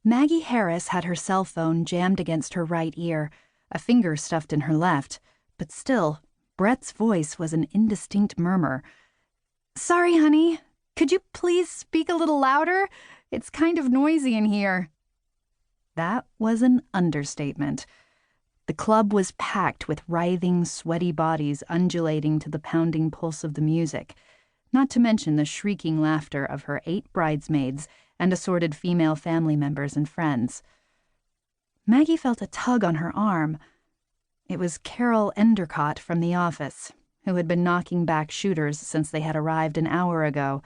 Maggie Harris had her cell phone jammed against her right ear, a finger stuffed in her left, but still, Brett's voice was an indistinct murmur. "Sorry, honey. Could you please speak a little louder? It's kind of noisy in here." That was an understatement. The club was packed with writhing, sweaty bodies undulating to the pounding pulse of the music, not to mention the shrieking laughter of her 8 bridesmaids and assorted female family members and friends. Maggie felt a tug on her arm. It was Carol Endicott from the office, who had been knocking back shooters since they had arrived an hour ago.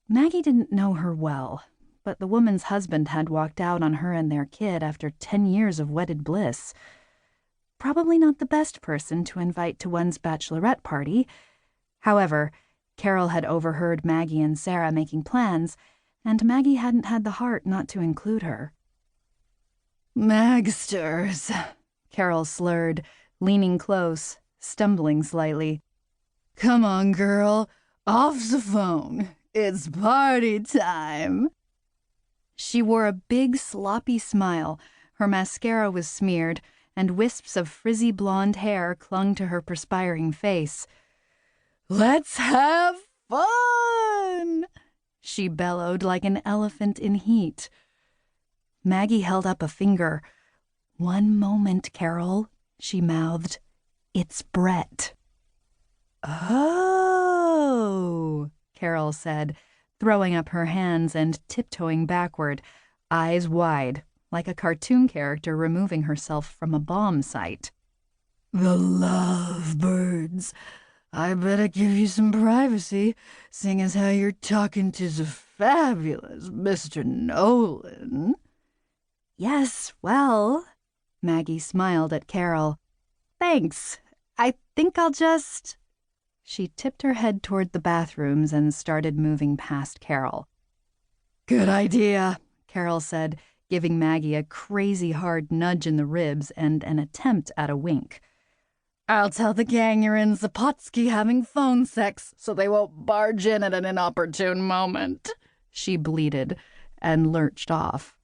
Maggie didn't know her well, but the woman's husband had walked out on her and their kid after 10 years of wedded bliss. Probably not the best person to invite to one's bachelorette party. However, Carol had overheard Maggie and Sarah making plans, and Maggie hadn't had the heart not to include her. "Magsters," Carol slurred, leaning close, stumbling slightly. "Come on, girl, off the phone. It's party time." She wore a big, sloppy smile, her mascara was smeared, and wisps of frizzy blonde hair clung to her perspiring face. "Let's have fun!" she bellowed like an elephant in heat. Maggie held up a finger. "One moment, Carol," she mouthed. "It's Brett." "Oh," Carol said, throwing up her hands and tiptoeing backward, eyes wide, like a cartoon character removing herself from a bomb site. "The lovebirds. I better give you some privacy, seeing as how you're talking to the fabulous Mr. Nolan." "Yes, well," Maggie smiled at Carol. "Thanks. I think I'll just—" She tipped her head toward the bathrooms and started moving past Carol. "Good idea," Carol said, giving Maggie a crazy hard nudge in the ribs and an attempt at a wink. "I'll tell the gang you're in Zapotsky having phone sex so they won't barge in at an inopportune moment," she bleated, and lurched off.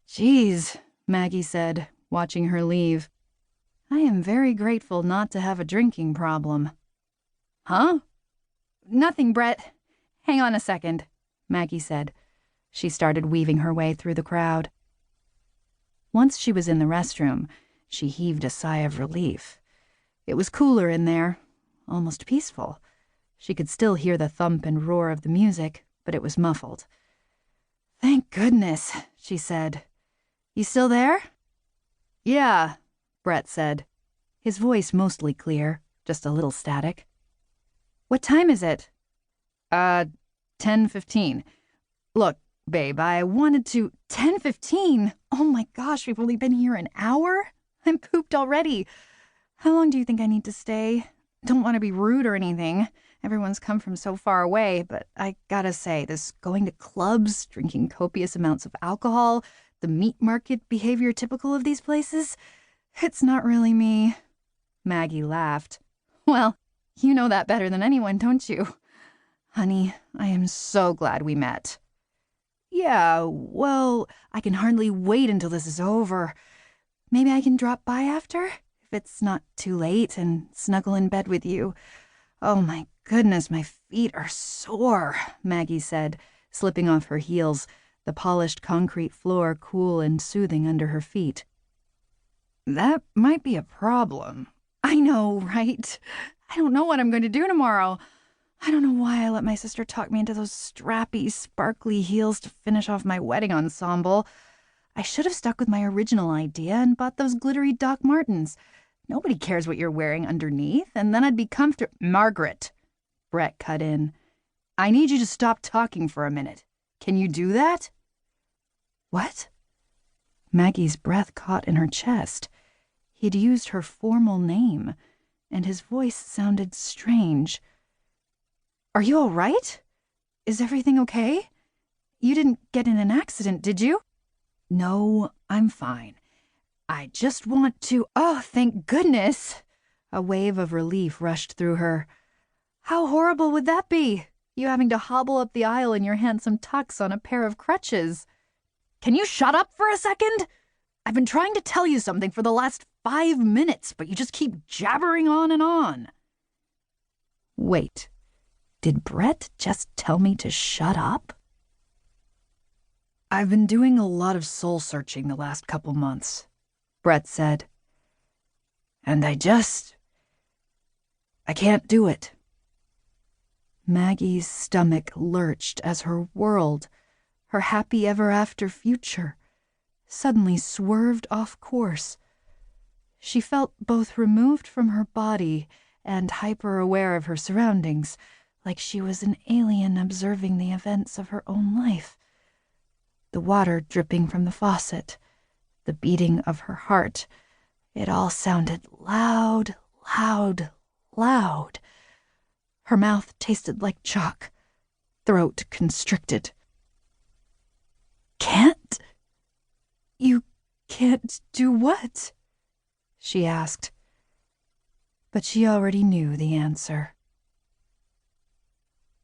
"Geez," Maggie said, watching her leave. "I am very grateful not to have a drinking problem." "Huh?" "Nothing, Brett. Hang on a second," Maggie said. She started weaving her way through the crowd. Once she was in the restroom, she heaved a sigh of relief. It was cooler in there, almost peaceful. She could still hear the thump and roar of the music, but it was muffled. "Thank goodness," she said. "You still there?" "Yeah," Brett said, his voice mostly clear, just a little static. "What time is it?" 10:15. Look, babe, I wanted to—" 10:15? Oh my gosh, we've only been here an hour? I'm pooped already. How long do you think I need to stay? Don't want to be rude or anything. Everyone's come from so far away, but I gotta say, this going to clubs, drinking copious amounts of alcohol, the meat market behavior typical of these places, it's not really me. Maggie laughed. "Well, you know that better than anyone, don't you? Honey, I am so glad we met." "Yeah, well, I can hardly wait until this is over. Maybe I can drop by after, if it's not too late, and snuggle in bed with you. Oh my goodness, my feet are sore," Maggie said, slipping off her heels, the polished concrete floor cool and soothing under her feet. "That might be a problem." "I know, right? I don't know what I'm going to do tomorrow. I don't know why I let my sister talk me into those strappy, sparkly heels to finish off my wedding ensemble. I should have stuck with my original idea and bought those glittery Doc Martens. Nobody cares what you're wearing underneath, and then I'd be comfortable—" "Margaret," Brett cut in, "I need you to stop talking for a minute. Can you do that?" "What?" Maggie's breath caught in her chest. He'd used her formal name, and his voice sounded strange. "Are you all right? Is everything okay? You didn't get in an accident, did you?" "No, I'm fine. I just want to—" "Oh, thank goodness!" A wave of relief rushed through her. "How horrible would that be? You having to hobble up the aisle in your handsome tux on a pair of crutches." Can you shut up for a second? I've been trying to tell you something for the last 5 minutes, but you just keep jabbering on and on. Wait, did Brett just tell me to shut up? I've been doing a lot of soul-searching the last couple months, Brett said. And I can't do it. Maggie's stomach lurched as her world, her happy ever-after future, suddenly swerved off course. She felt both removed from her body and hyper-aware of her surroundings, like she was an alien observing the events of her own life. The water dripping from the faucet, the beating of her heart, it all sounded loud, loud, loud. Her mouth tasted like chalk, throat constricted. Can't? You can't do what? She asked. But she already knew the answer.